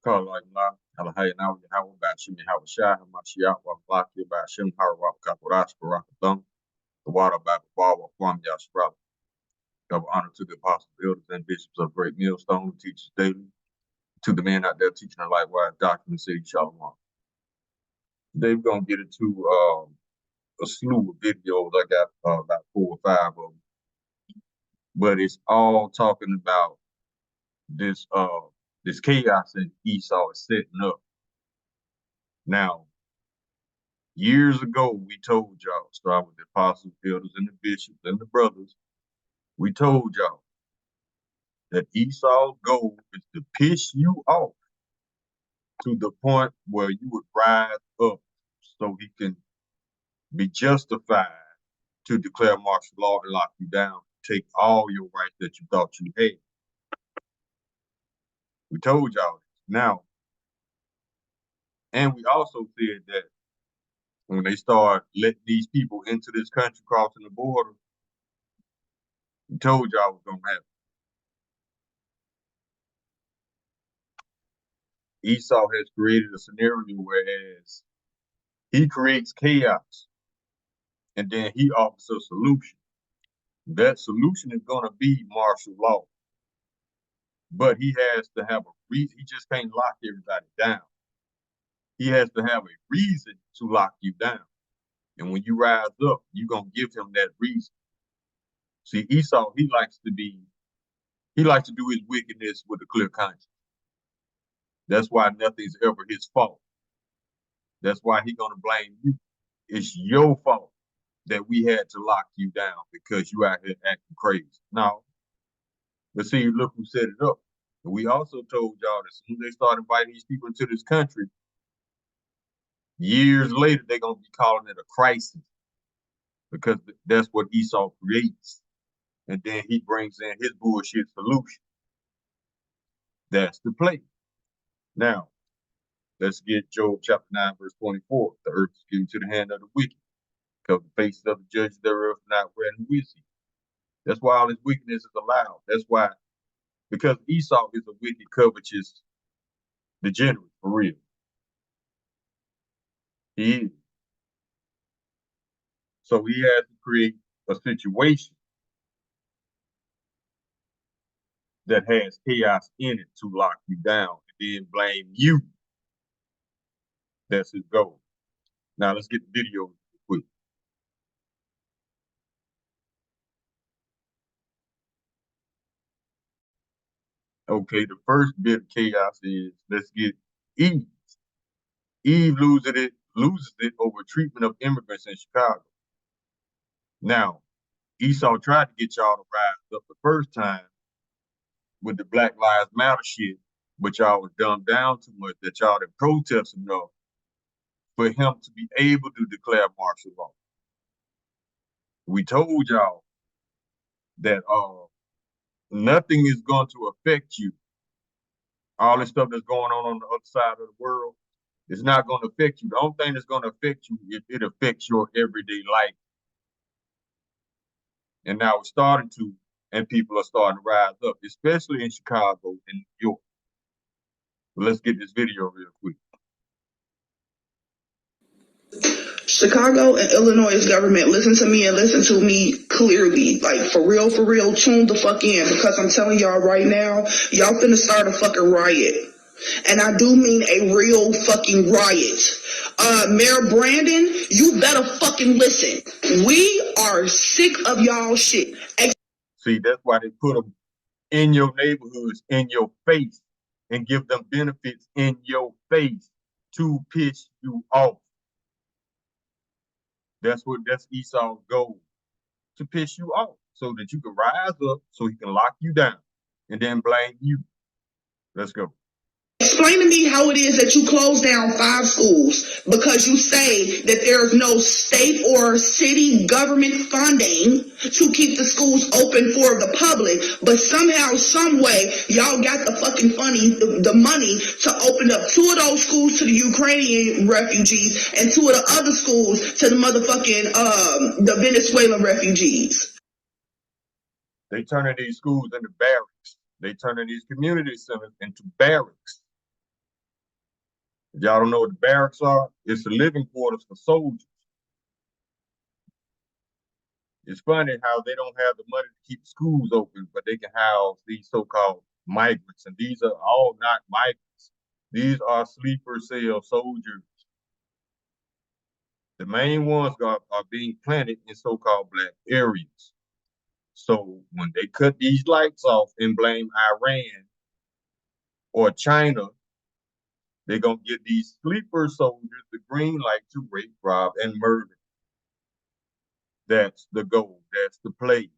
قال الله على هاي ناوي how about Shimi how Shah Mashiach wa Blaki about Shim Harwa Kaporas Barakadam, the water by Bawa Kwam Yashra. Double honor to the apostles, elders, and bishops of Great Millstone who teach us daily. To the men out there teaching the likewise doctrine, City Shalom. Today we're gonna get into a slew of videos. I got about 4 or 5 of them, but it's all talking about this this chaos that Esau is setting up. Now, years ago, we told y'all, start with the apostles, elders, and the bishops and the brothers. We told y'all that Esau's goal is to piss you off to the point where you would rise up so he can be justified to declare martial law and lock you down, take all your rights that you thought you had. We told y'all this. Now, and we also said that when they start letting these people into this country crossing the border, we told y'all what's gonna happen. Esau has created a scenario whereas he creates chaos and then he offers a solution. That solution is going to be martial law, but he has to have a reason. He just can't lock everybody down. He has to have a reason to lock you down. And when you rise up, you're going to give him that reason. See, Esau, he likes to do his wickedness with a clear conscience. That's why nothing's ever his fault. That's why he's going to blame you. It's your fault that we had to lock you down because you out here acting crazy. No. But see, look who set it up. And we also told y'all that as soon as they start inviting these people into this country, years later, they're going to be calling it a crisis because that's what Esau creates. And then he brings in his bullshit solution. That's the play. Now, let's get Job chapter 9, verse 24. The earth is given to the hand of the wicked, because the faces of the judges thereof not wherein who is he. That's why all his wickedness is allowed. That's why, because Esau is a wicked, covetous degenerate, for real. He is. So he has to create a situation that has chaos in it to lock you down and then blame you. That's his goal. Now let's get the video quick. Okay, the first bit of chaos is, let's get Eve. Eve loses it over treatment of immigrants in Chicago. Now, Esau tried to get y'all to rise up the first time with the Black Lives Matter shit, but y'all was dumbed down too much that y'all didn't protest enough for him to be able to declare martial law. We told y'all that nothing is going to affect you. All this stuff that's going on the other side of the world is not going to affect you. The only thing that's going to affect you, it affects your everyday life. And now it's starting to, and people are starting to rise up, especially in Chicago and New York. But let's get this video real quick. Chicago and Illinois government, listen to me and listen to me clearly. Like, for real, tune the fuck in, because I'm telling y'all right now, y'all finna start a fucking riot. And I do mean a real fucking riot. Mayor Brandon, you better fucking listen. We are sick of y'all shit. See, that's why they put them in your neighborhoods, in your face, and give them benefits in your face to piss you off. That's Esau's goal, to piss you off so that you can rise up, so he can lock you down and then blame you. Let's go. Explain to me how it is that you close down 5 schools because you say that there's no state or city government funding to keep the schools open for the public, but somehow, some way, y'all got the fucking the money to open up 2 of those schools to the Ukrainian refugees and 2 of the other schools to the motherfucking the Venezuelan refugees. They turning these schools into barracks. They turning these community centers into barracks. If y'all don't know what the barracks are, it's the living quarters for soldiers. It's funny how they don't have the money to keep schools open, but they can house these so-called migrants. And these are all not migrants. These are sleeper cell soldiers. The main ones are being planted in so-called black areas. So when they cut these lights off and blame Iran or China, they're going to get these sleeper soldiers the green light to rape, rob, and murder. That's the goal. That's the play.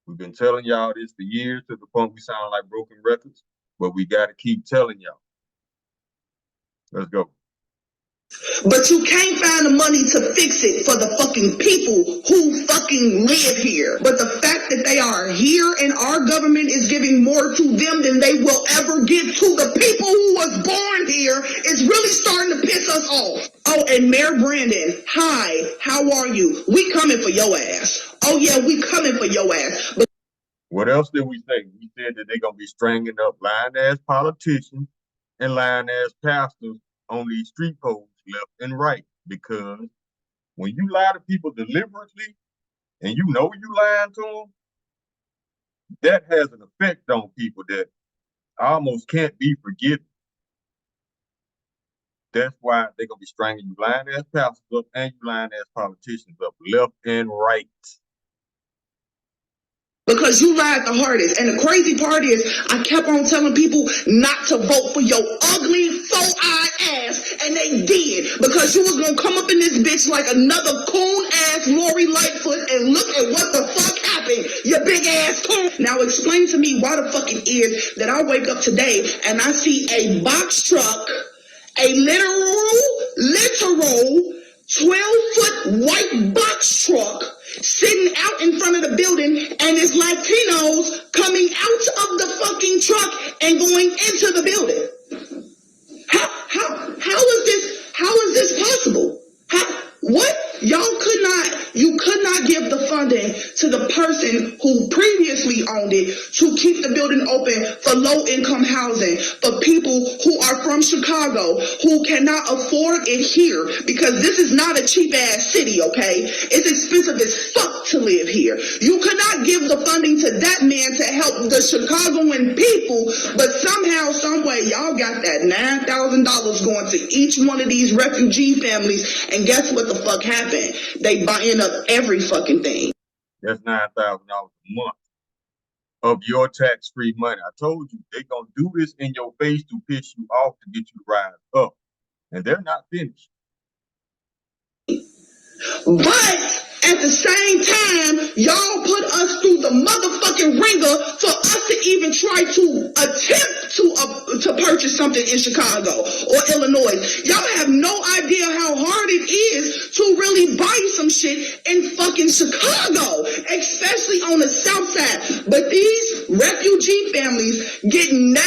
We've been telling y'all this for years to the point we sound like broken records, but we got to keep telling y'all. Let's go. But you can't find the money to fix it for the fucking people who fucking live here. But the fact that they are here and our government is giving more to them than they will ever give to the people who was born here is really starting to piss us off. Oh, and Mayor Brandon, hi, how are you? We coming for your ass. Oh yeah, we coming for your ass. But what else did we say? We said that they're going to be stringing up lying-ass politicians and lying-ass pastors on these street poles left and right, because when you lie to people deliberately and you know you lying to them, that has an effect on people that almost can't be forgiven. That's why they're going to be stringing you lying-ass pastors up and you lying-ass politicians up left and right. Because you lied the hardest. And the crazy part is, I kept on telling people not to vote for your ugly, faux-eyed ass, and they did. Because you was going to come up in this bitch like another coon-ass Lori Lightfoot, and look at what the fuck happened, you big-ass coon. Now explain to me why the fuck it is that I wake up today and I see a box truck, a literal 12-foot white box truck sitting out in front of the building, and it's Latinos coming out of the fucking truck and going into the building. How is this possible? What? You could not give the funding to the person who previously owned it to keep the building open for low-income housing, for people who are from Chicago, who cannot afford it here, because this is not a cheap-ass city, okay? It's expensive as fuck to live here. You could not give the funding to that man to help the Chicagoan people, but somehow, someway, y'all got that $9,000 going to each one of these refugee families, and guess what the fuck happened? They buying up every fucking thing. That's $9,000 a month of your tax-free money. I told you, they're going to do this in your face to piss you off, to get you to rise up. And they're not finished. But at the same time, y'all put us through the motherfucking ringer for us to even try to attempt to purchase something in Chicago or Illinois. Y'all have no idea how hard it is to really buy some shit in fucking Chicago, especially on the south side. But these refugee families get $9,000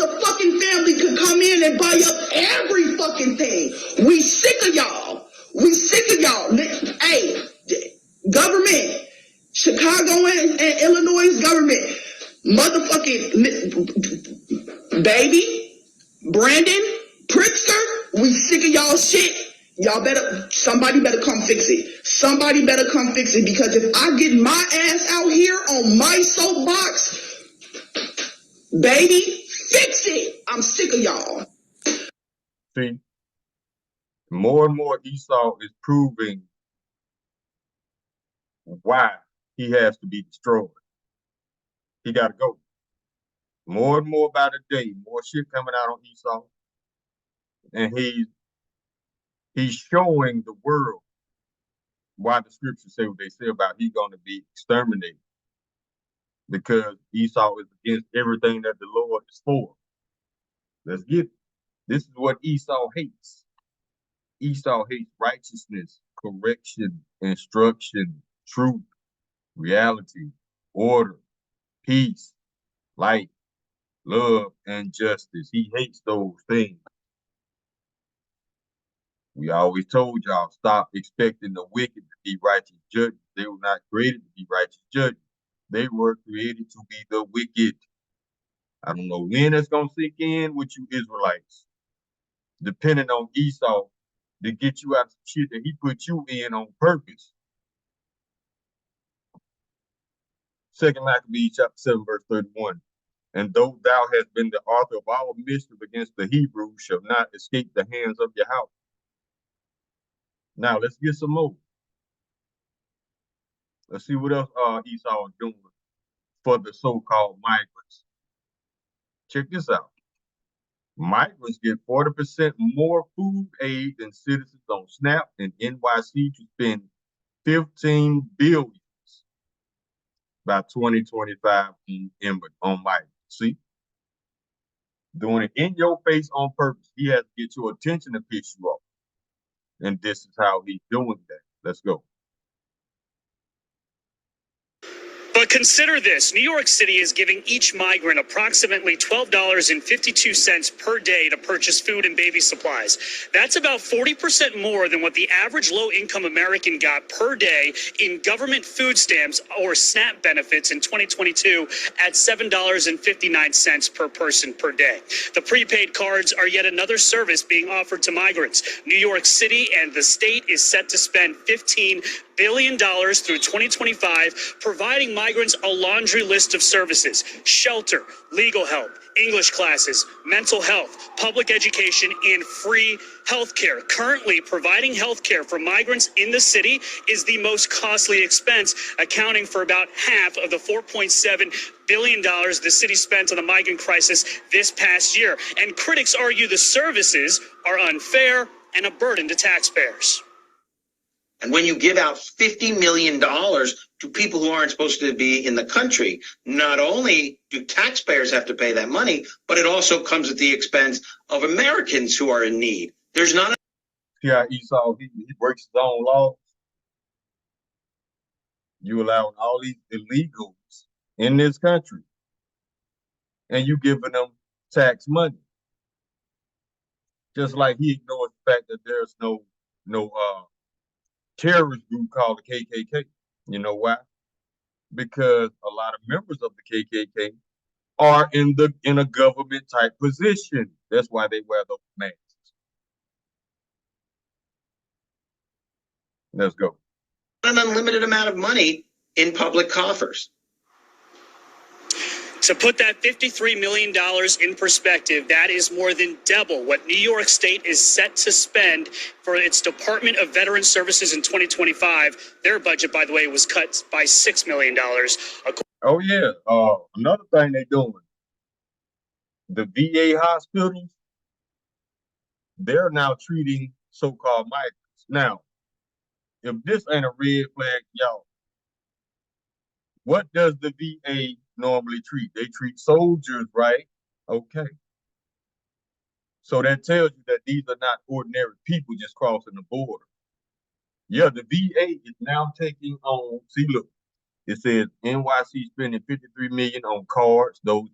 a fucking family could come in and buy up every fucking thing. We sick of y'all. We sick of y'all. Hey, government, Chicago and Illinois government, motherfucking baby, Brandon, Pritzker, we sick of y'all shit. Y'all somebody better come fix it. Somebody better come fix it, because if I get my ass out here on my soapbox, baby, fix it. I'm sick of y'all. See? More and more Esau is proving why he has to be destroyed. He got to go. More and more by the day, more shit coming out on Esau. And he's showing the world why the scriptures say what they say about he's going to be exterminated. Because Esau is against everything that the Lord is for. Let's get it. This is what Esau hates. Esau hates righteousness, correction, instruction, truth, reality, order, peace, light, love, and justice. He hates those things. We always told y'all, stop expecting the wicked to be righteous judges. They were not created to be righteous judges. They were created to be the wicked. I don't know when it's going to sink in with you Israelites. depending on Esau, to get you out of shit that he put you in on purpose. 2 Maccabees chapter 7, verse 31. And though thou hast been the author of all mischief against the Hebrews, shall not escape the hands of your house. Now let's get some more. Let's see what else Esau is doing for the so-called migrants. Check this out. Migrants get 40% more food aid than citizens on SNAP, and NYC to spend $15 billion by 2025 on migrants. See? Doing it in your face on purpose. He has to get your attention to piss you off. And this is how he's doing that. Let's go. But consider this. New York City is giving each migrant approximately $12.52 per day to purchase food and baby supplies. That's about 40% more than what the average low-income American got per day in government food stamps or SNAP benefits in 2022 at $7.59 per person per day. The prepaid cards are yet another service being offered to migrants. New York City and the state is set to spend $15 billion through 2025, providing migrants a laundry list of services: shelter, legal help, English classes, mental health, public education, and free health care. Currently, providing health care for migrants in the city is the most costly expense, accounting for about half of the $4.7 billion the city spent on the migrant crisis this past year. And critics argue the services are unfair and a burden to taxpayers. And when you give out $50 million to people who aren't supposed to be in the country, not only do taxpayers have to pay that money, but it also comes at the expense of Americans who are in need. There's not. See how Esau, he breaks his own laws. You allowing all these illegals in this country, and you giving them tax money. Just like he ignores the fact that there's no terrorist group called the KKK. You know why? Because a lot of members of the KKK are in a government type position. That's why they wear those masks. Let's go. An unlimited amount of money in public coffers. To put that $53 million in perspective, that is more than double what New York State is set to spend for its Department of Veteran Services in 2025. Their budget, by the way, was cut by $6 million. Oh, yeah. Another thing they're doing, the VA hospitals, they're now treating so-called migrants. Now, if this ain't a red flag, y'all, what does the VA normally treat? They treat soldiers, right? Okay. So that tells you that these are not ordinary people just crossing the border. Yeah, the VA is now taking on, see, look, it says NYC spending $53 million on cards, those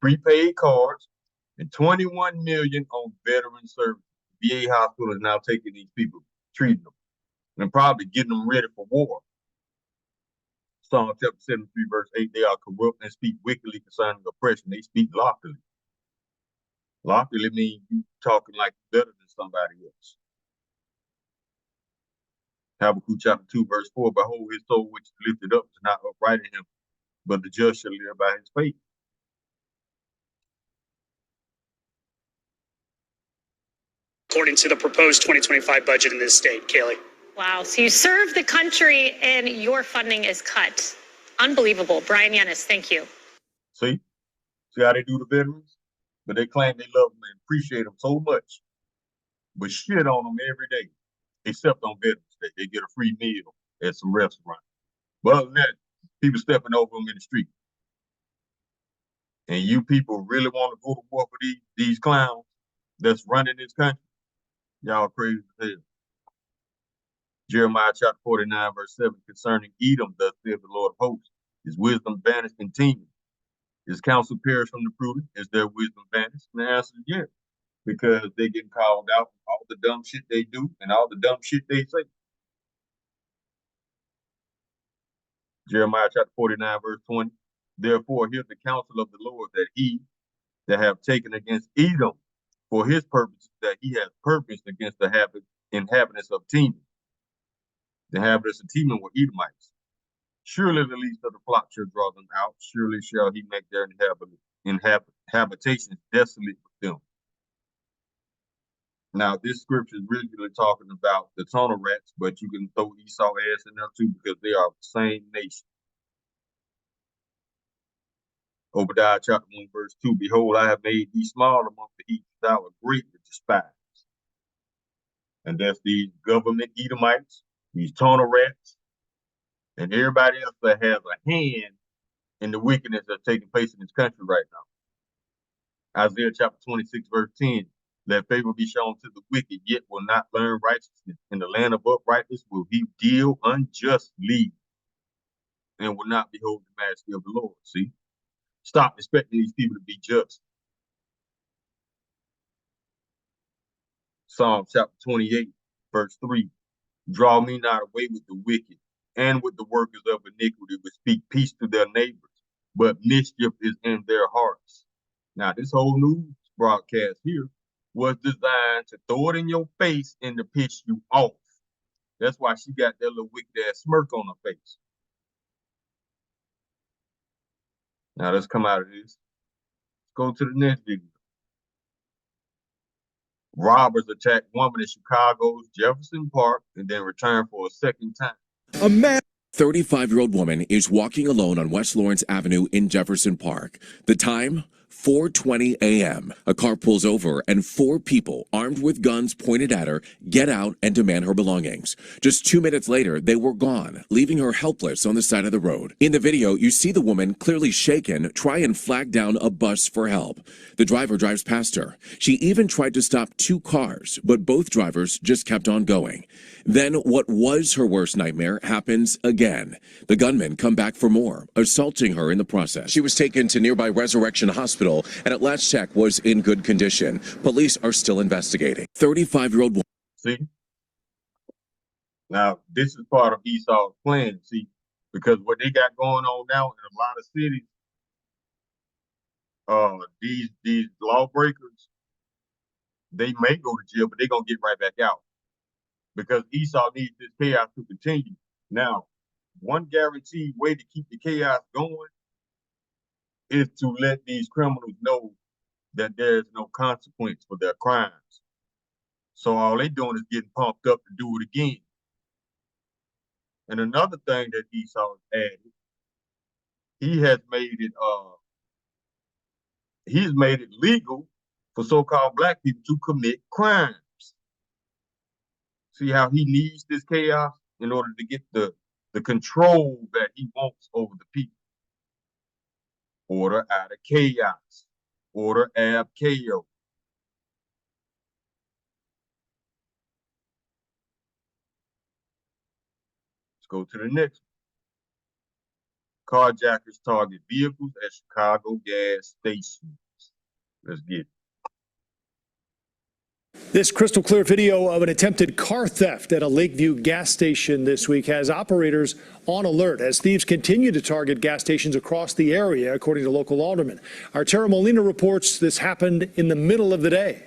prepaid cards, and $21 million on veteran service. VA hospital is now taking these people, treating them, and probably getting them ready for war. Psalm chapter 73, verse 8, they are corrupt and speak wickedly concerning oppression. They speak loftily. Loftily means you talking like better than somebody else. Habakkuk chapter 2, verse 4, behold, his soul which is lifted up is not upright in him, but the just shall live by his faith. According to the proposed 2025 budget in this state, Kaylee. Wow. So you serve the country and your funding is cut. Unbelievable. Brian Yanis, thank you. See how they do the veterans? But they claim they love them and appreciate them so much, but shit on them every day, except on veterans. They get a free meal at some restaurant. But other than that, people stepping over them in the street. And you people really want to go to war for these clowns that's running this country? Y'all crazy as hell. Jeremiah chapter 49, verse 7, concerning Edom, thus saith the Lord of hosts, his wisdom vanished continually. His counsel perished from the prudent. Is their wisdom vanished? And the answer is yes, because they get called out for all the dumb shit they do and all the dumb shit they say. Jeremiah chapter 49, verse 20. Therefore, hear the counsel of the Lord, that he that have taken against Edom for his purpose that he has purpose against the inhabitants of Teman. The inhabitants of Teman were Edomites. Surely the least of the flock shall draw them out. Surely shall he make their habitations desolate with them. Now, this scripture is really talking about the tunnel rats, but you can throw Esau ass in there too because they are the same nation. Obadiah chapter 1 verse 2, behold, I have made thee small among the heathens, thou art greatly despised. And that's these government Edomites, these tunnel rats, and everybody else that has a hand in the wickedness that's taking place in this country right now. Isaiah chapter 26 verse 10, let favor be shown to the wicked, yet will not learn righteousness. In the land of uprightness will he deal unjustly, and will not behold the majesty of the Lord. See? Stop expecting these people to be just. Psalm chapter 28, verse 3. Draw me not away with the wicked, and with the workers of iniquity, which speak peace to their neighbors, but mischief is in their hearts. Now, this whole news broadcast here was designed to throw it in your face and to piss you off. That's why she got that little wicked ass smirk on her face. Now let's come out of this. Let's go to the next video. Robbers attack woman in Chicago's Jefferson Park and then return for a second time. A man. 35-year-old woman is walking alone on West Lawrence Avenue in Jefferson Park. The time? 4:20 a.m. A car pulls over and 4 people armed with guns pointed at her get out and demand her belongings. Just 2 minutes later, they were gone, leaving her helpless on the side of the road. In the video, you see the woman, clearly shaken, try and flag down a bus for help. The driver drives past her. She even tried to stop 2 cars, but both drivers just kept on going. Then what was her worst nightmare happens again. The gunmen come back for more, assaulting her in the process. She was taken to nearby Resurrection Hospital and at last check was in good condition. Police are still investigating. 35-year-old woman. See? Now, this is part of Esau's plan, see? Because what they got going on now in a lot of cities, these lawbreakers, they may go to jail, but they're going to get right back out. Because Esau needs this chaos to continue. Now, one guaranteed way to keep the chaos going is to let these criminals know that there's no consequence for their crimes. So all they're doing is getting pumped up to do it again. And another thing that Esau has added, he's made it legal for so-called black people to commit crimes. See how he needs this chaos in order to get the control that he wants over the people. Order out of chaos. Order ab chaos. Let's go to the next one. Carjackers target vehicles at Chicago gas stations. Let's get it. This crystal clear video of an attempted car theft at a Lakeview gas station this week has operators on alert as thieves continue to target gas stations across the area, according to local aldermen. Our Tara Molina reports this happened in the middle of the day.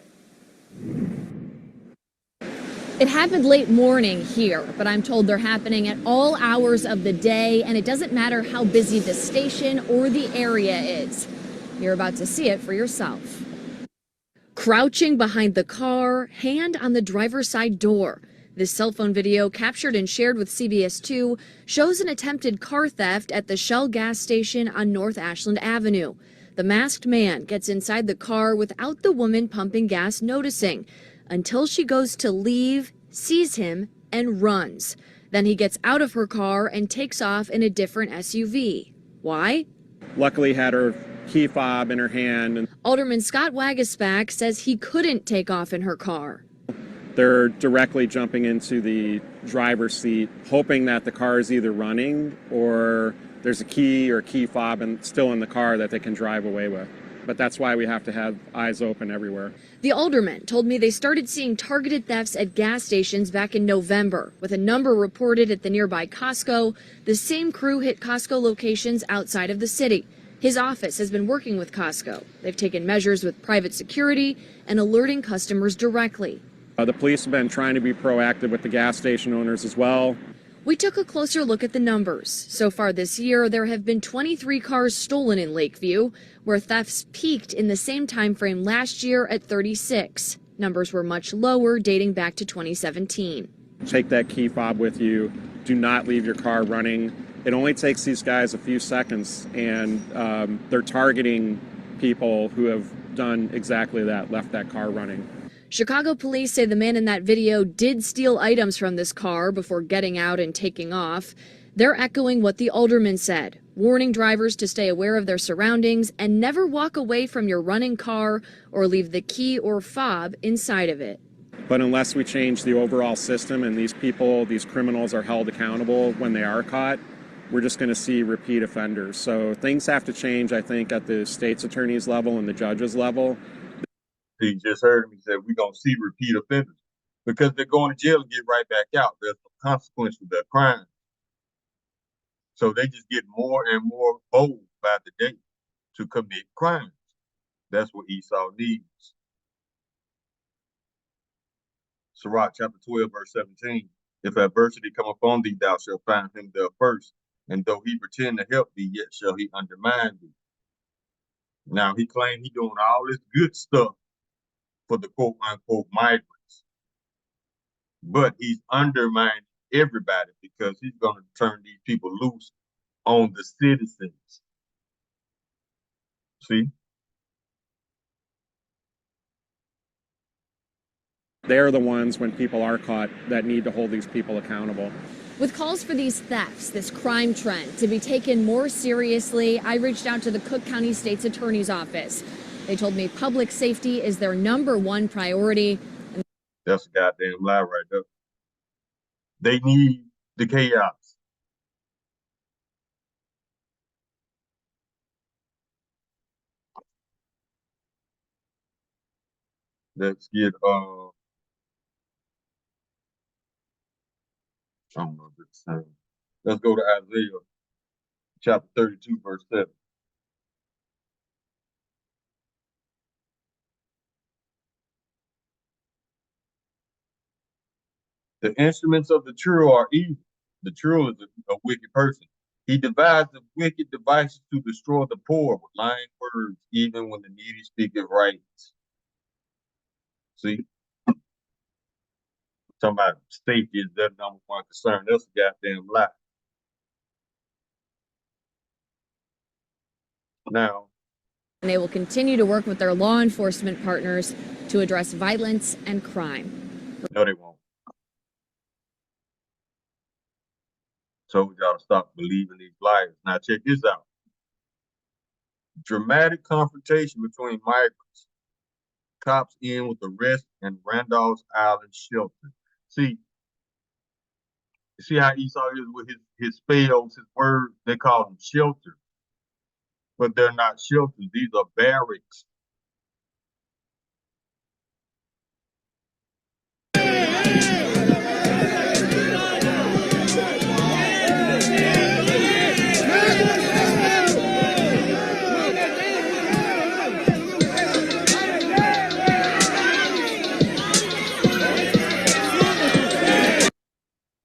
It happened late morning here, but I'm told they're happening at all hours of the day, and it doesn't matter how busy the station or the area is. You're about to see it for yourself. Crouching behind the car, hand on the driver's side door. This cell phone video, captured and shared with CBS 2, shows an attempted car theft at the Shell gas station on North Ashland Avenue. The masked man gets inside the car without the woman pumping gas noticing, until she goes to leave, sees him, and runs. Then he gets out of her car and takes off in a different SUV. Why? Luckily had her key fob in her hand. Alderman Scott Waguespack says he couldn't take off in her car. They're directly jumping into the driver's seat, hoping that the car is either running or there's a key or key fob and still in the car that they can drive away with. But that's why we have to have eyes open everywhere. The alderman told me they started seeing targeted thefts at gas stations back in November, with a number reported at the nearby Costco. The same crew hit Costco locations outside of the city. His office has been working with Costco. They've taken measures with private security and alerting customers directly. The police have been trying to be proactive with the gas station owners as well. We took a closer look at the numbers. So far this year, there have been 23 cars stolen in Lakeview, where thefts peaked in the same time frame last year at 36. Numbers were much lower, dating back to 2017. Take that key fob with you. Do not leave your car running. It only takes these guys a few seconds, and they're targeting people who have done exactly that, left that car running. Chicago police say the man in that video did steal items from this car before getting out and taking off. They're echoing what the alderman said, warning drivers to stay aware of their surroundings and never walk away from your running car or leave the key or fob inside of it. But unless we change the overall system and these people, these criminals are held accountable when they are caught, we're just going to see repeat offenders. So things have to change, I think, at the state's attorney's level and the judge's level. He just heard him. He said, we're going to see repeat offenders because they're going to jail and get right back out. There's no consequence for their crime. So they just get more and more bold by the day to commit crimes. That's what Esau needs. Sirach chapter 12, verse 17. If adversity come upon thee, thou shalt find him there first. And though he pretend to help thee, yet shall he undermine thee. Now he claimed he doing all this good stuff for the quote unquote migrants, but he's undermining everybody because he's going to turn these people loose on the citizens. See? They're the ones, when people are caught, that need to hold these people accountable. With calls for these thefts, this crime trend, to be taken more seriously, I reached out to the Cook County State's Attorney's Office. They told me public safety is their #1 priority. That's a goddamn lie right there. They need the chaos. Let's get I don't know if it's the same. Let's go to Isaiah chapter 32, verse 7. The instruments of the true are evil. The true is a wicked person. He devised the wicked devices to destroy the poor with lying words, even when the needy speaketh right. See? Talking about safety is their #1 concern. That's a goddamn lie. Now, And they will continue to work with their law enforcement partners to address violence and crime. no, they won't. So we gotta stop believing these liars. Now check this out. Dramatic confrontation between migrants. Cops in with arrest and Randall's Island shelter. See how Esau is with his spells, his words, they call them shelters. But they're not shelters, these are barracks.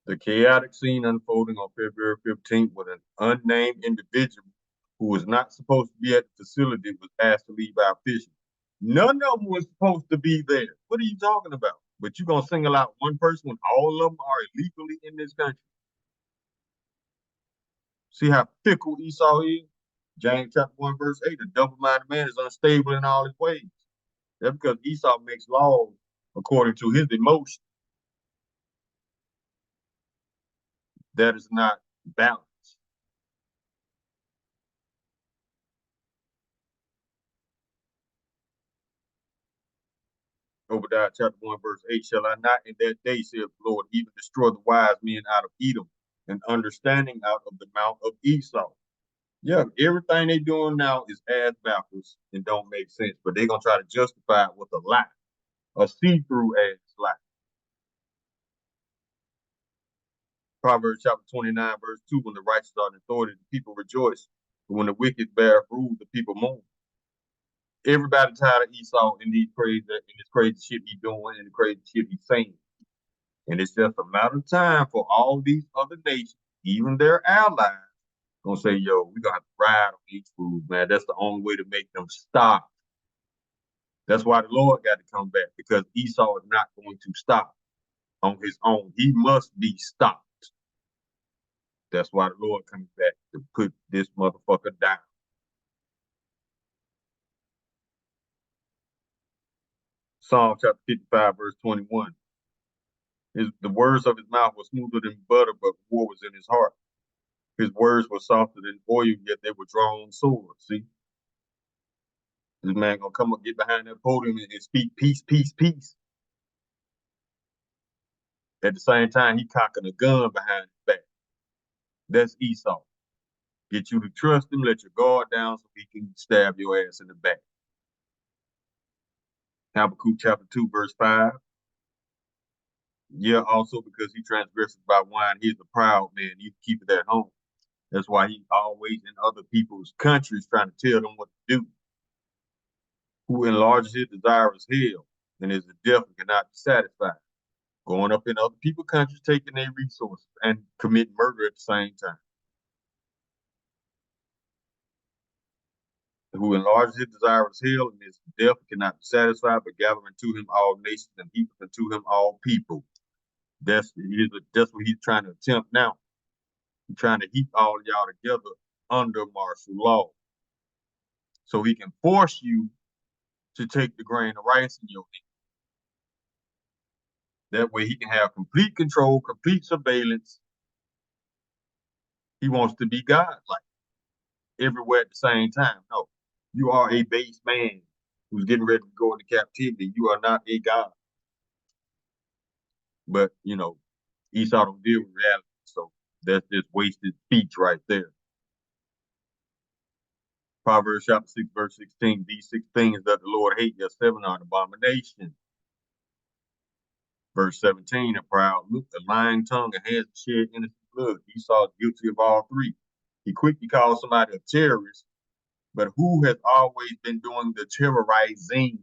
The chaotic scene unfolding on February 15th with an unnamed individual who was not supposed to be at the facility was asked to leave out fishing. None of them was supposed to be there. What are you talking about? But you're going to single out one person when all of them are illegally in this country. See how fickle Esau is? James chapter 1, verse 8, a double-minded man is unstable in all his ways. That's because Esau makes laws according to his emotions. That is not balance. Obadiah chapter 1, verse 8, shall I not in that day, saith the Lord, even destroy the wise men out of Edom and understanding out of the mount of Esau. Yeah, everything they doing now is ass backwards and don't make sense, but they're going to try to justify it with a lie, a see-through ass lie. Proverbs chapter 29, verse 2, when the righteous are in authority, the people rejoice. When the wicked bear rule, the people mourn. Everybody tired of Esau and this crazy shit he doing and the crazy shit he's saying. And it's just a matter of time for all these other nations, even their allies, gonna say, yo, we gonna have to ride on these fools, man. That's the only way to make them stop. That's why the Lord got to come back, because Esau is not going to stop on his own. He must be stopped. That's why the Lord comes back to put this motherfucker down. Psalm chapter 55, verse 21. The words of his mouth were smoother than butter, but war was in his heart. His words were softer than oil, yet they were drawn swords. See? This man gonna come up, get behind that podium and speak peace, peace, peace. At the same time, he cocking a gun behind his back. That's Esau. Get you to trust him, let your guard down so he can stab your ass in the back. Habakkuk chapter 2, verse 5. Yeah, also because he transgresses by wine, he's a proud man. You keep it at home. That's why he's always in other people's countries trying to tell them what to do. Who enlarges his desire is hell, and is the death and cannot be satisfied. Going up in other people's countries, taking their resources, and committing murder at the same time. Who enlarges his desire is hell, and is death and cannot be satisfied, but gathering to him all nations and heaping unto him all people. That's what he's trying to attempt now. He's trying to heap all y'all together under martial law, so he can force you to take the grain of rice in your hand. That way he can have complete control, complete surveillance. He wants to be God-like everywhere at the same time. No, you are a base man who's getting ready to go into captivity. You are not a God. But, you know, Esau don't deal with reality, so that's just wasted speech right there. Proverbs chapter 6, verse 16, these 6 things that the Lord hates, yes, 7 are an abomination. Verse 17, a proud look, a lying tongue, and hands to shed innocent blood. Esau is guilty of all 3. He quickly calls somebody a terrorist, but who has always been doing the terrorizing?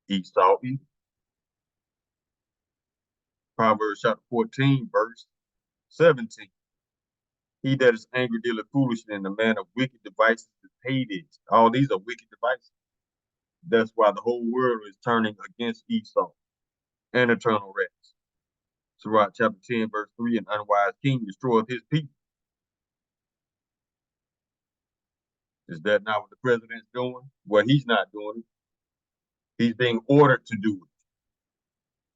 Esau. Proverbs chapter 14, verse 17. He that is angry dealeth foolishly, and the man of wicked devices is hated. All these are wicked devices. That's why the whole world is turning against Esau and eternal rest. Sirach chapter 10, verse 3, an unwise king destroyeth his people. Is that not what the president's doing? Well, he's not doing it. He's being ordered to do it.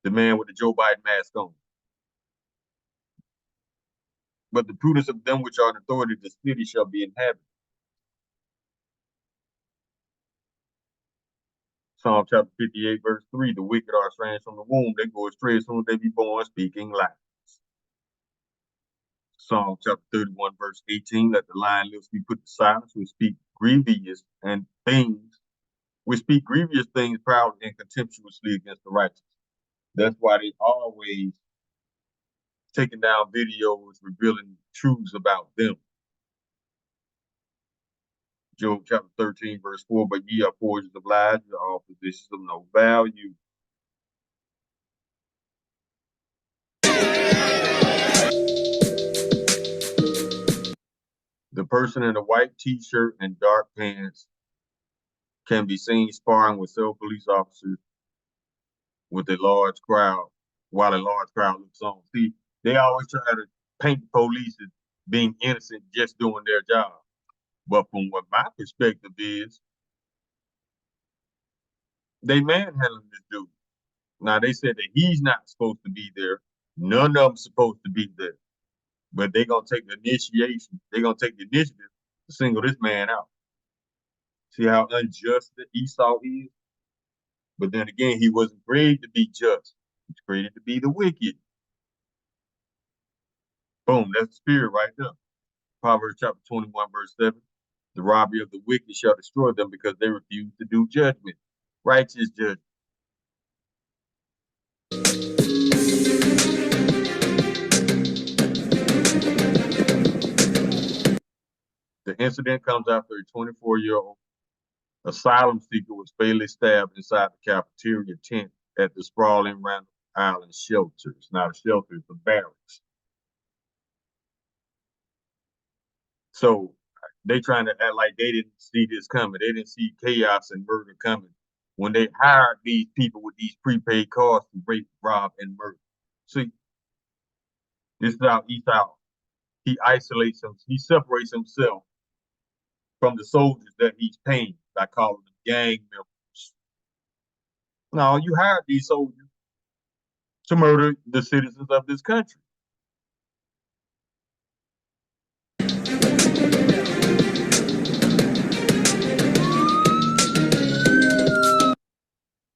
The man with the Joe Biden mask on. But the prudence of them which are in authority of the city shall be inhabited. Psalm chapter 58, verse 3, the wicked are estranged from the womb. They go astray as soon as they be born, speaking lies. Psalm chapter 31, verse 18, let the lion lips be put to silence. We speak grievous things proudly and contemptuously against the righteous. That's why they always taking down videos revealing truths about them. Job chapter 13, verse 4, but ye are forgers of lies, you are all positions of no value. The person in a white t-shirt and dark pants can be seen sparring with several police officers with a large crowd, while a large crowd looks on. See, they always try to paint the police as being innocent, just doing their job. But from what my perspective is, they manhandling this dude. Now, they said that he's not supposed to be there. None of them supposed to be there. But they're going to take the initiation. They're going to take the initiative to single this man out. See how unjust that Esau is? But then again, he wasn't created to be just. He's created to be the wicked. Boom, that's the spirit right there. Proverbs chapter 21, verse 7. The robbery of the wicked shall destroy them because they refuse to do judgment. Righteous judgment. The incident comes after a 24-year-old asylum seeker was fatally stabbed inside the cafeteria tent at the sprawling Randall Island shelter. It's not a shelter, it's a barracks. So they trying to act like they didn't see this coming. They didn't see chaos and murder coming when they hired these people with these prepaid cards to rape, rob, and murder. See, this is how he isolates him. He separates himself from the soldiers that he's paying by calling them gang members. No, you hired these soldiers to murder the citizens of this country.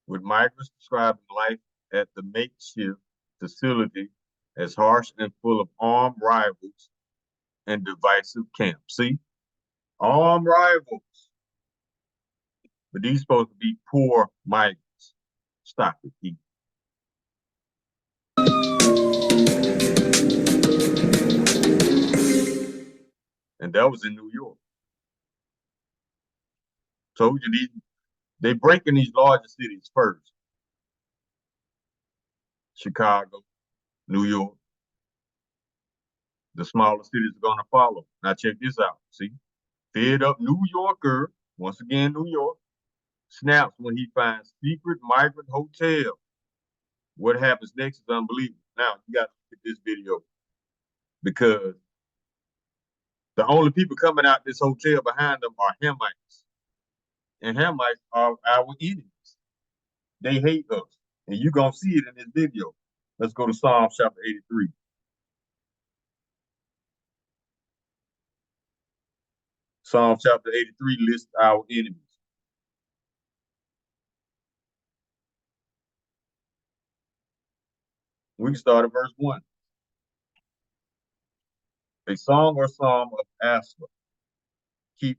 With migrants describing life at the makeshift facility as harsh and full of armed rivals and divisive camps. See? Armed rivals. But these supposed to be poor migrants. Stop it, people. And that was in New York. Told you they break in these larger cities first. Chicago, New York. The smaller cities are gonna follow. Now check this out. See? Fed up New Yorker, once again New York, snaps when he finds secret migrant hotel. What happens next is unbelievable. Now you got to look at this video because the only people coming out this hotel behind them are Hamites. And Hamites are our enemies. They hate us. And you're going to see it in this video. Let's go to Psalm chapter 83. Psalm chapter 83 lists our enemies. We can start at verse 1. A song or psalm of Asaph. Keep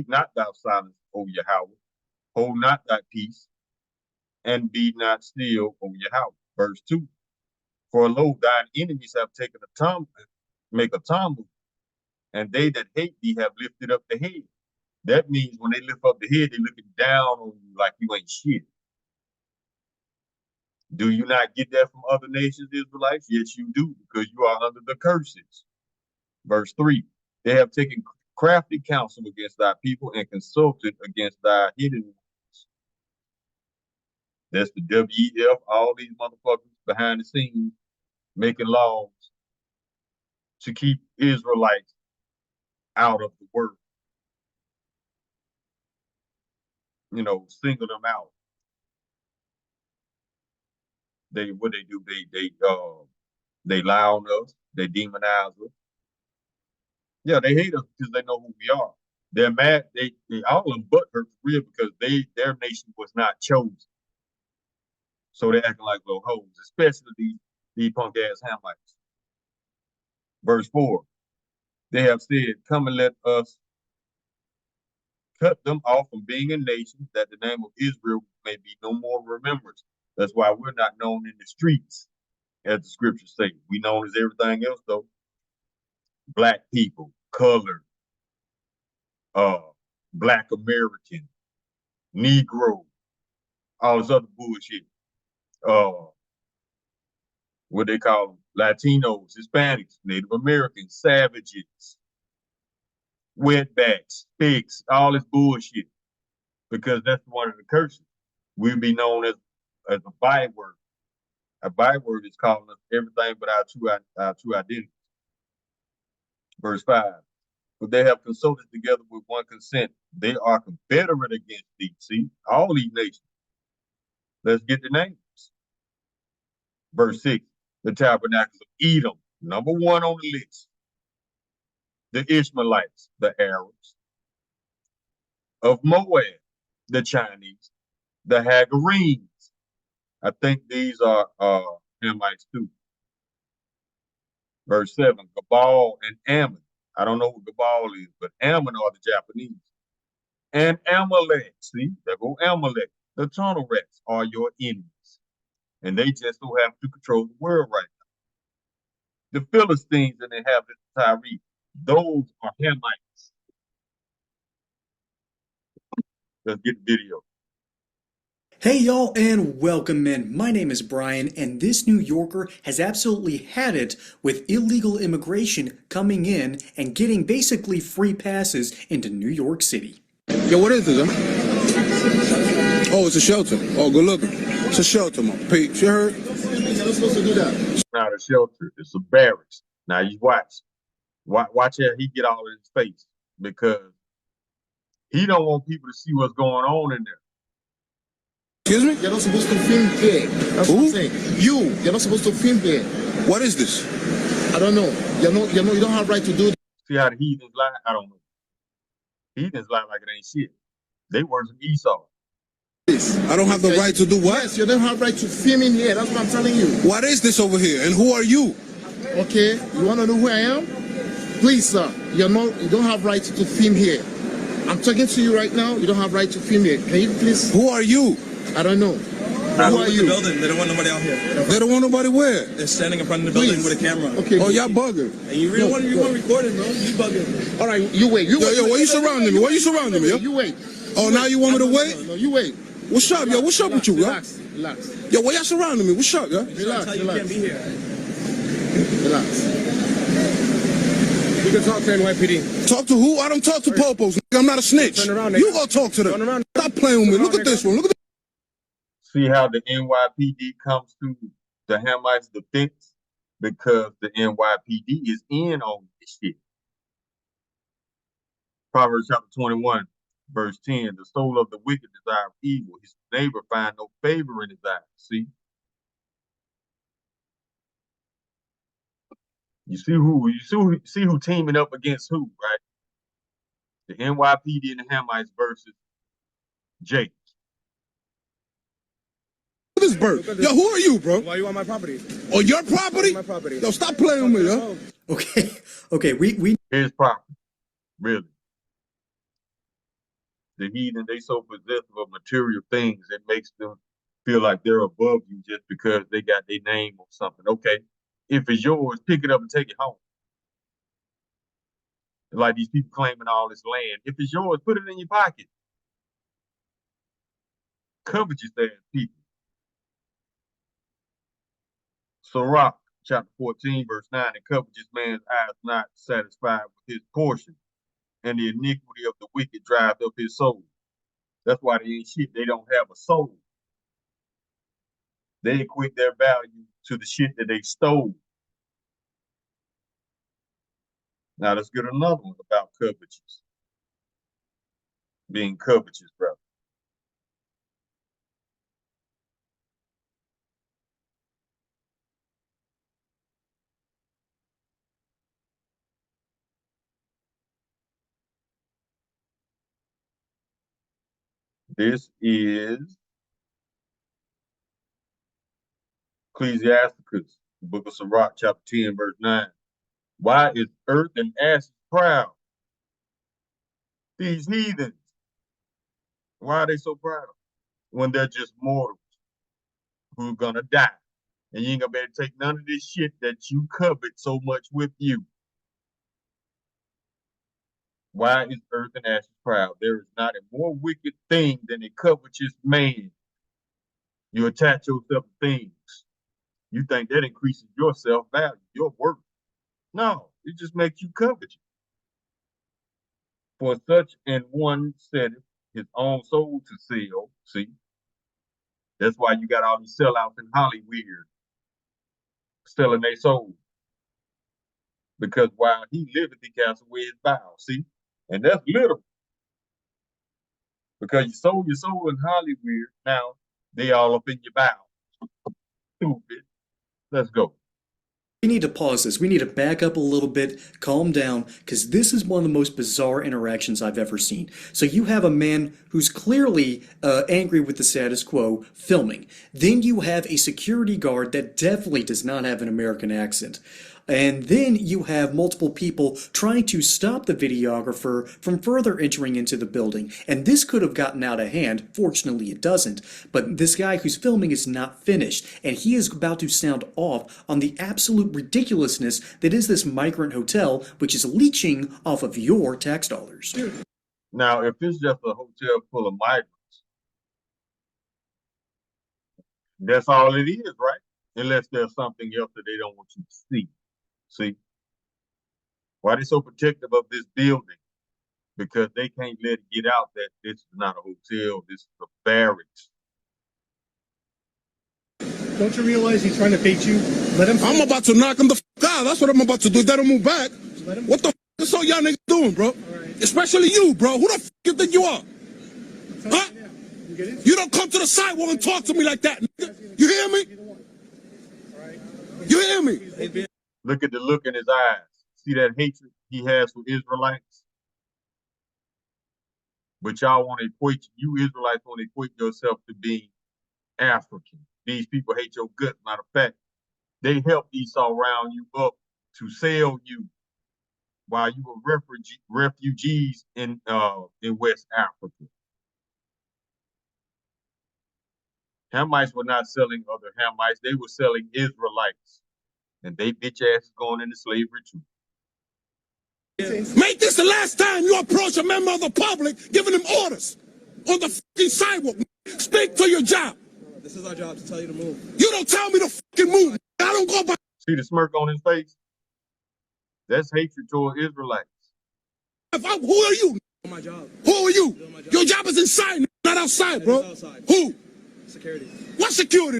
not thou silence, O Yahweh. Hold not thy peace, and be not still, O Yahweh. Verse 2. For lo, thine enemies have taken a tumble, make a tumble, and they that hate thee have lifted up the head. That means when they lift up the head, they're looking down on you like you ain't shit. Do you not get that from other nations, Israelites? Yes, you do, because you are under the curses. Verse 3. They have taken crafty counsel against thy people and consulted against thy hidden ones. That's the WEF, all these motherfuckers behind the scenes making laws to keep Israelites out of the world. You know, single them out. What they do, they lie on us, they demonize us. Yeah, they hate us because they know who we are. They're mad, they all of them butthurt for real because their nation was not chosen. So they're acting like little hoes, especially these punk ass Hamites. Verse 4. They have said, come and let us cut them off from being a nation, that the name of Israel may be no more remembered. That's why we're not known in the streets, as the scriptures say. We known as everything else, though. Black people, colored, Black American, Negro, all this other bullshit. What they call them, Latinos, Hispanics, Native Americans, savages, wetbacks, pigs, all this bullshit. Because that's one of the curses. We'll be known as a byword. A byword is calling us everything but our true identity. Verse 5. But they have consulted together with one consent. They are confederate against thee. See, all these nations. Let's get the names. Verse 6. The tabernacles of Edom, number 1 on the list. The Ishmaelites, the Arabs. Of Moab, the Chinese. The Hagarenes. I think these are Hamites too. Verse 7. Gabal and Ammon. I don't know what Gabal is, but Ammon are the Japanese. And Amalek. See, there go Amalek. The tunnel rats are your enemies. And they just don't have to control the world right now. The Philistines and the inhabitants of Tyre, those are Hamites. Let's get the video. Hey y'all, and welcome in. My name is Brian, and this New Yorker has absolutely had it with illegal immigration coming in and getting basically free passes into New York City. Yo, what is this, huh? Oh, it's a shelter. Oh, good looking. It's a shelter, man. Peeps, you heard? You're not supposed to do that. It's not a shelter. It's a barracks. Now you watch. Watch how he get all in his face, because he don't want people to see what's going on in there. Excuse me? You're not supposed to film here. That's what I'm saying. You're not supposed to film here. What is this? I don't know. You don't have right to do that. See how the heathens lie? I don't know. Heathens lie like it ain't shit. They worse than Esau. I don't have the right to do what? Yes, you don't have right to film in here. That's what I'm telling you. What is this over here? And who are you? Okay, you want to know who I am? Please, sir, you don't have right to film here. I'm talking to you right now. You don't have right to film here. Can you please? Who are you? I don't know. Who are you? The building. They don't want nobody out here. They don't want nobody where? They're standing in front of the building with a camera. Okay. Oh, y'all bugging. And you really want to record it, bro? You bugging. All right, you wait. Yo, why you surrounding me? Why you surrounding me, yo? You wait. Oh, now you want me to wait? No, you wait. What's up, yo? What's up with you, yo? Relax. Yo, why y'all surrounding me? What's up, yo? Relax. You can't be here. Relax. You can talk to NYPD. Talk to who? I don't talk to popos. Nigga. I'm not a snitch. Turn around, nigga. You go talk to them. Turn around. Stop playing with me. Look at this one. Look at this. See how the NYPD comes to the Hamites' defense? Because the NYPD is in on this shit. Proverbs chapter 21, verse 10. The soul of the wicked desire evil. His neighbor find no favor in his eyes. See? You see who teaming up against who, right? The NYPD and the Hamites versus Jake. This bird. Yo, who are you, bro? Why you on my property? On your property? My property. Yo, stop playing with me, yo. Okay, we His property. Really. The heathen, they so possessive of material things, it makes them feel like they're above you just because they got their name on something. Okay. If it's yours, pick it up and take it home. Like these people claiming all this land. If it's yours, put it in your pocket. Covetous ass people. Sirach, chapter 14, verse 9, and covetous man's eyes not satisfied with his portion, and the iniquity of the wicked drives up his soul. That's why they ain't shit. They don't have a soul. They equate their value to the shit that they stole. Now let's get another one about covetous. Being covetous, brother. This is Ecclesiasticus, the book of Sirach, chapter 10, verse 9. Why is earth and ashes proud? These heathens. Why are they so proud? When they're just mortals who are gonna die. And you ain't gonna be able to take none of this shit that you covet so much with you. Why is earth and ashes proud? There is not a more wicked thing than a covetous man. You attach yourself to things. You think that increases your self-value, your worth. No, it just makes you covetous. For such an one setteth his own soul to sell. See? That's why you got all these sellouts in Hollywood selling their soul. Because while he liveth, he cast away his vow. See? And that's literal. Because you sold your soul in Hollywood, now they all up in your vow. Stupid. Let's go. We need to pause this. We need to back up a little bit, calm down, because this is one of the most bizarre interactions I've ever seen. So you have a man who's clearly angry with the status quo filming. Then you have a security guard that definitely does not have an American accent. And then you have multiple people trying to stop the videographer from further entering into the building. And this could have gotten out of hand. Fortunately, it doesn't. But this guy who's filming is not finished. And he is about to sound off on the absolute ridiculousness that is this migrant hotel, which is leeching off of your tax dollars. Now, if it's just a hotel full of migrants, that's all it is, right? Unless there's something else that they don't want you to see. See? Why they so protective of this building? Because they can't let it get out that this is not a hotel, this is a barracks. Don't you realize he's trying to bait you? Let him. I'm about to knock him the fuck out. That's what I'm about to do. Let him move back. What the fuck is all y'all niggas doing, bro? Right. Especially you, bro. Who the fuck you think you are? Huh? You don't come to the sidewalk and talk to me like that. Nigga. You hear me? You hear me? Look at the look in his eyes. See that hatred he has for Israelites? But y'all want to equate, you Israelites want to equate yourself to being African. These people hate your guts. Matter of fact, they helped Esau round you up to sell you while you were refugees in West Africa. Hamites were not selling other Hamites, they were selling Israelites. And they bitch asses going into slavery too. Make this the last time you approach a member of the public giving them orders on the fucking sidewalk. Speak to your job. This is our job to tell you to move. You don't tell me to fucking move. I don't go by. See the smirk on his face? That's hatred toward Israelites. Who are you? My job. Who are you? Your job is inside, not outside, bro. Outside. Who? Security. What security?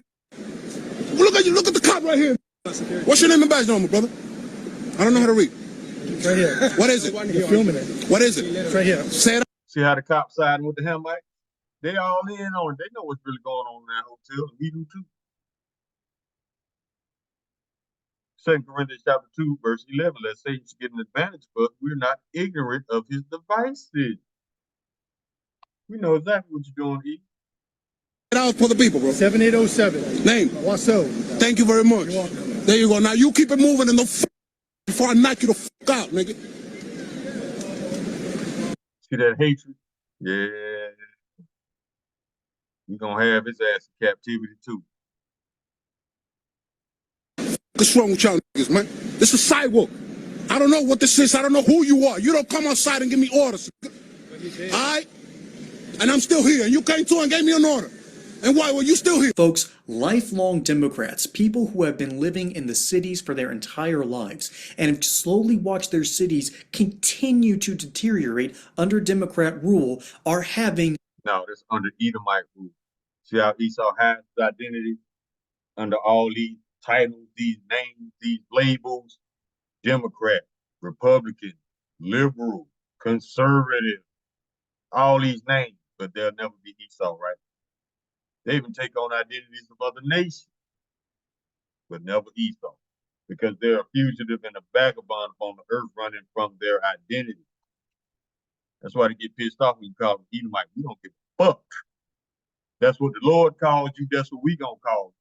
Look at you. Look at the cop right here. What's your name and badge number, brother? I don't know how to read. It's right here. What is it? You're filming it. What is it? It's right here. Say it. See how the cops siding with the Hamites? They all in on it. They know what's really going on in that hotel. And we do too. 2 Corinthians chapter 2, verse 11. Let's say Satan get an advantage, but we're not ignorant of his devices. We know exactly what you're doing, E. Out for the people, bro. 7807. Name. What's up? Thank you very much. There you go. Now you keep it moving and before I knock you the fuck out, nigga. See that hatred? Yeah. You're gonna have his ass in captivity too. What's wrong with y'all niggas, man? This is sidewalk. I don't know what this is. I don't know who you are. You don't come outside and give me orders. All right? And I'm still here. And you came to and gave me an order. And why were you still here? Folks, lifelong Democrats, people who have been living in the cities for their entire lives and have slowly watched their cities continue to deteriorate under Democrat rule, are having... No, that's under Edomite rule. See how Esau has his identity under all these titles, these names, these labels? Democrat, Republican, liberal, conservative, all these names, but they'll never be Esau, right? They even take on identities of other nations, but never Esau, because they're a fugitive and a vagabond upon the earth running from their identity. That's why they get pissed off when you call them Edomite. We don't give a fuck. That's what the Lord called you. That's what we gonna call you.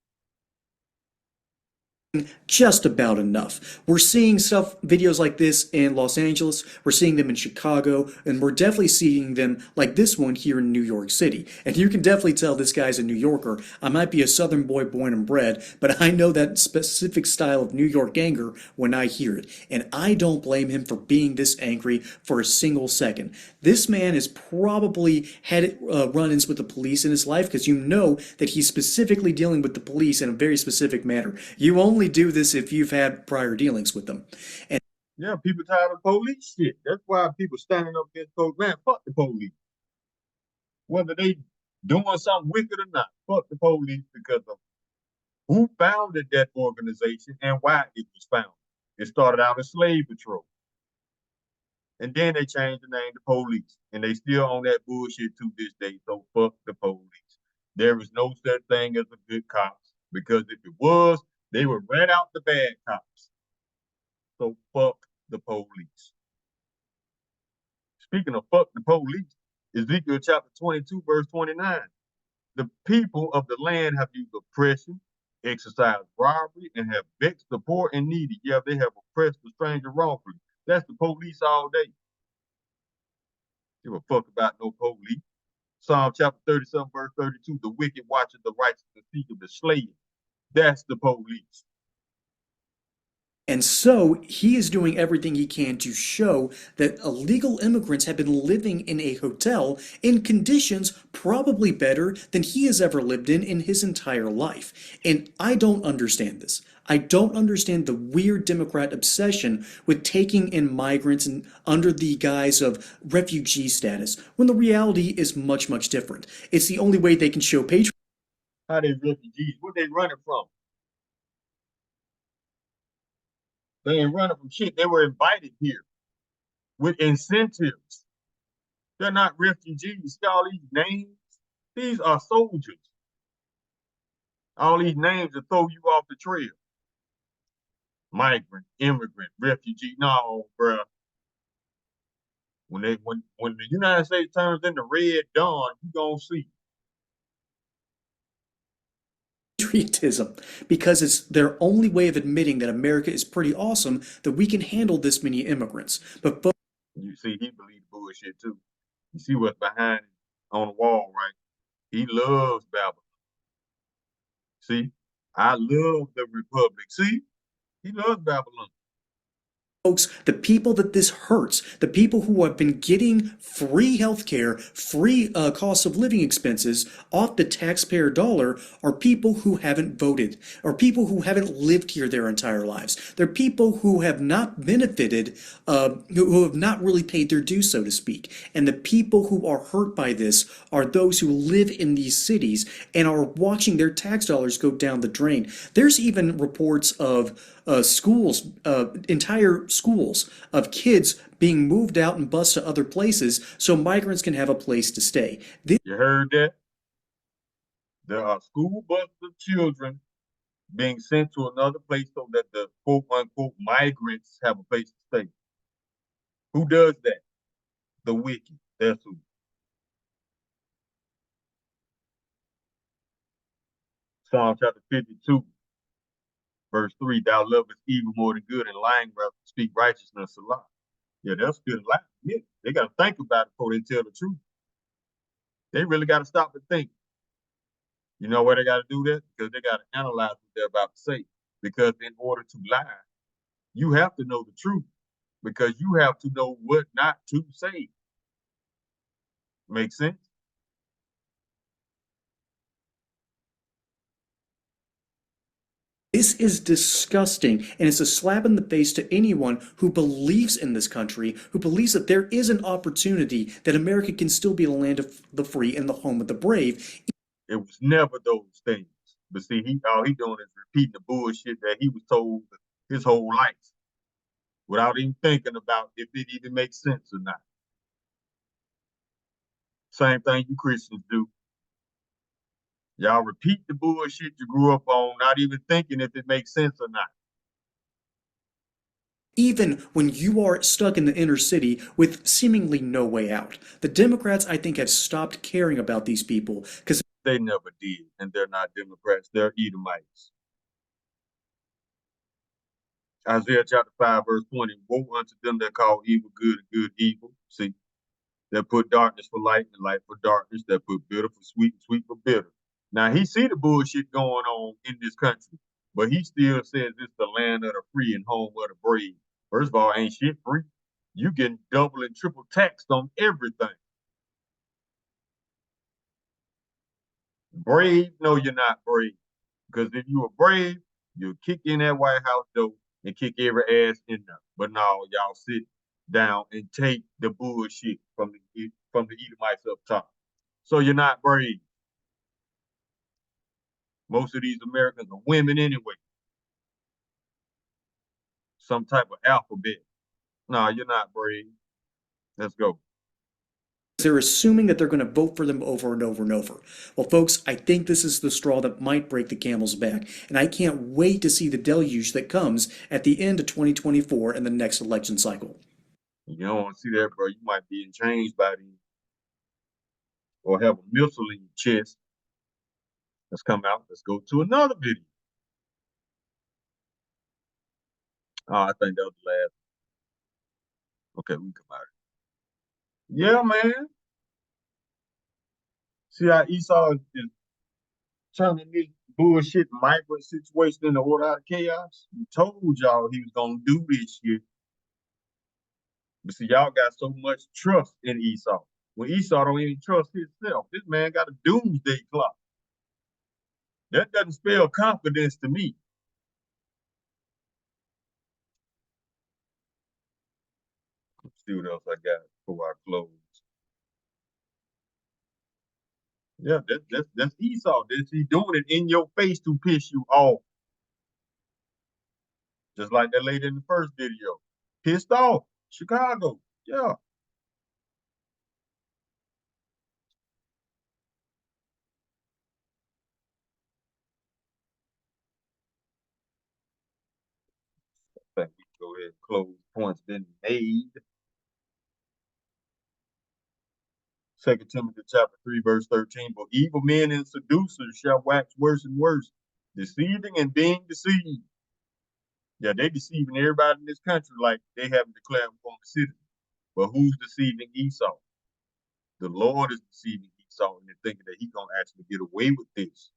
Just about enough. We're seeing videos like this in Los Angeles, we're seeing them in Chicago, and we're definitely seeing them like this one here in New York City. And you can definitely tell this guy's a New Yorker. I might be a Southern boy born and bred, but I know that specific style of New York anger when I hear it. And I don't blame him for being this angry for a single second. This man has probably had run-ins with the police in his life, because you know that he's specifically dealing with the police in a very specific manner. You only do this if you've had prior dealings with them. And yeah, people tired of police shit. That's why people standing up against police. Man, fuck the police. Whether they doing something wicked or not, fuck the police, because of who founded that organization and why it was founded. It started out as slave patrol. And then they changed the name to police. And they still on that bullshit to this day. So fuck the police. There is no such thing as a good cops. Because if it was, they would rat out the bad cops. So fuck the police. Speaking of fuck the police, Ezekiel chapter 22, verse 29. The people of the land have used oppression, exercised robbery, and have vexed the poor and needy. Yeah, they have oppressed the stranger wrongfully. That's the police all day. Give a fuck about no police. Psalm chapter 37, verse 32. The wicked watcheth the righteous and seeketh the slayer. That's the police. And so he is doing everything he can to show that illegal immigrants have been living in a hotel in conditions probably better than he has ever lived in his entire life. And I don't understand this. I don't understand the weird Democrat obsession with taking in migrants and under the guise of refugee status, when the reality is much, much different. It's the only way they can show patriotism. How they refugees? What they running from? They ain't running from shit. They were invited here with incentives. They're not refugees. See all these names? These are soldiers. All these names will throw you off the trail. Migrant, immigrant, refugee. No, bruh. When the United States turns into Red Dawn, you gonna see. Patriotism, because it's their only way of admitting that America is pretty awesome, that we can handle this many immigrants. But you see, he believes bullshit too. You see what's behind him on the wall, right? He loves Babylon. See, I love the Republic. See, he loves Babylon. Folks, the people that this hurts, the people who have been getting free healthcare, free cost of living expenses off the taxpayer dollar, are people who haven't voted, or people who haven't lived here their entire lives. They're people who have not benefited, who have not really paid their dues, so to speak. And the people who are hurt by this are those who live in these cities and are watching their tax dollars go down the drain. There's even reports of schools, entire schools of kids being moved out and bused to other places so migrants can have a place to stay. You heard that? There are school buses of children being sent to another place so that the quote unquote migrants have a place to stay. Who does that? The wicked. That's who. Psalm chapter 52. Verse 3, thou lovest evil more than good, and lying rather speak righteousness a lie. Yeah, they'll spit a lie. Yeah, they got to think about it before they tell the truth. They really got to stop and think. You know why they got to do that? Because they got to analyze what they're about to say. Because in order to lie, you have to know the truth. Because you have to know what not to say. Make sense? This is disgusting, and it's a slap in the face to anyone who believes in this country, who believes that there is an opportunity that America can still be the land of the free and the home of the brave. It was never those things. But see, all he doing is repeating the bullshit that he was told his whole life without even thinking about if it even makes sense or not. Same thing you Christians do. Y'all repeat the bullshit you grew up on, not even thinking if it makes sense or not. Even when you are stuck in the inner city with seemingly no way out. The Democrats, I think, have stopped caring about these people because they never did, and they're not Democrats, they're Edomites. Isaiah chapter 5, verse 20, woe unto them that call evil good and good evil. See, that put darkness for light and light for darkness, that put bitter for sweet and sweet for bitter. Now, he see the bullshit going on in this country, but he still says it's the land of the free and home of the brave. First of all, ain't shit free. You getting double and triple taxed on everything. Brave? No, you're not brave. Because if you were brave, you'll kick in that White House door and kick every ass in there. But no, y'all sit down and take the bullshit from the Edomites up top. So you're not brave. Most of these Americans are women anyway. Some type of alphabet. No, you're not brave. Let's go. They're assuming that they're going to vote for them over and over and over. Well, folks, I think this is the straw that might break the camel's back, and I can't wait to see the deluge that comes at the end of 2024 and the next election cycle. You don't want to see that, bro. You might be in chains by then, or have a missile in your chest. Let's come out. Let's go to another video. Oh, I think that was the last. Okay, we can come out. Yeah, man. See how Esau is turning this bullshit migrant situation in the order out of chaos. He told y'all he was gonna do this shit. But see, y'all got so much trust in Esau. When Esau don't even trust himself. This man got a doomsday clock. That doesn't spell confidence to me. Let's see what else I got before I close. Yeah, that's Esau. He's doing it in your face to piss you off. Just like that lady in the first video. Pissed off. Chicago. Yeah. I think we can go ahead and close. Points been made. 2 Timothy chapter 3, verse 13. But evil men and seducers shall wax worse and worse, deceiving and being deceived. Yeah, they deceiving everybody in this country like they haven't declared upon the citizen. But who's deceiving Esau? The Lord is deceiving Esau, and they're thinking that he's gonna actually get away with this.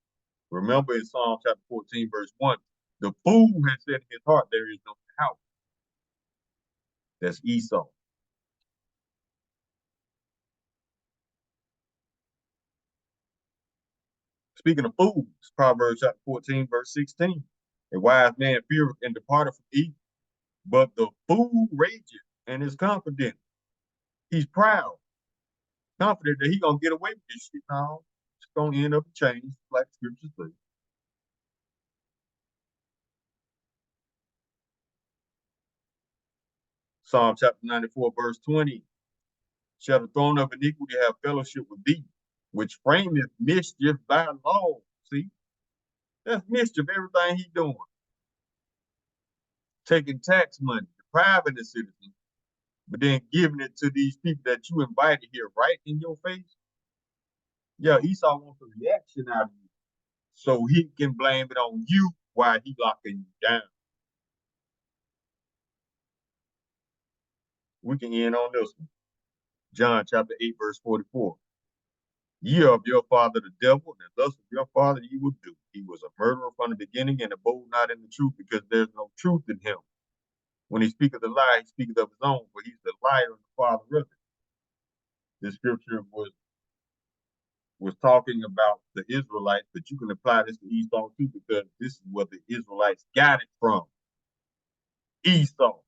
Remember in Psalm chapter 14, verse 1, the fool has said in his heart, there is no house. That's Esau. Speaking of fools, Proverbs chapter 14, verse 16. A wise man feareth and departeth from evil, but the fool rageth and is confident. He's proud, confident that he's gonna get away with this shit. No, it's gonna end up changed, like the scriptures say. Psalm chapter 94, verse 20. Shall the throne of iniquity have fellowship with thee, which frameth mischief by law? See? That's mischief, everything he doing. Taking tax money, depriving the citizens, but then giving it to these people that you invited here right in your face. Yeah, Esau wants a reaction out of you, so he can blame it on you while he locking you down. We can end on this one. John chapter 8, verse 44. Ye are of your father the devil, and thus of your father ye will do. He was a murderer from the beginning, and abode not in the truth, because there's no truth in him. When he speaketh a lie, he speaketh of his own, for he's the liar and the father of it. This scripture was talking about the Israelites, but you can apply this to Esau too, because this is where the Israelites got it from. Esau.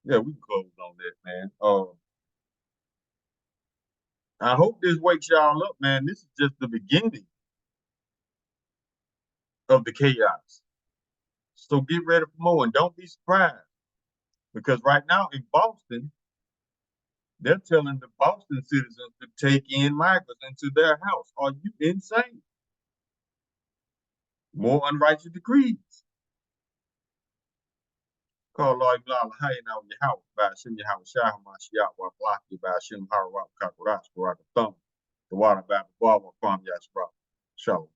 Yeah, we can close on that, man. I hope this wakes y'all up, man. This is just the beginning of the chaos. So get ready for more, and don't be surprised, because right now in Boston, they're telling the Boston citizens to take in migrants into their house. Are you insane? More unrighteous decrees. Call Lord Ibn Hayna on your house by Shem Yahweh Shah Mashiach wa Blaki by Shem Harawat Kakuras Baraka Thumb. The water by the Baba Kwam Yashra. Shalom.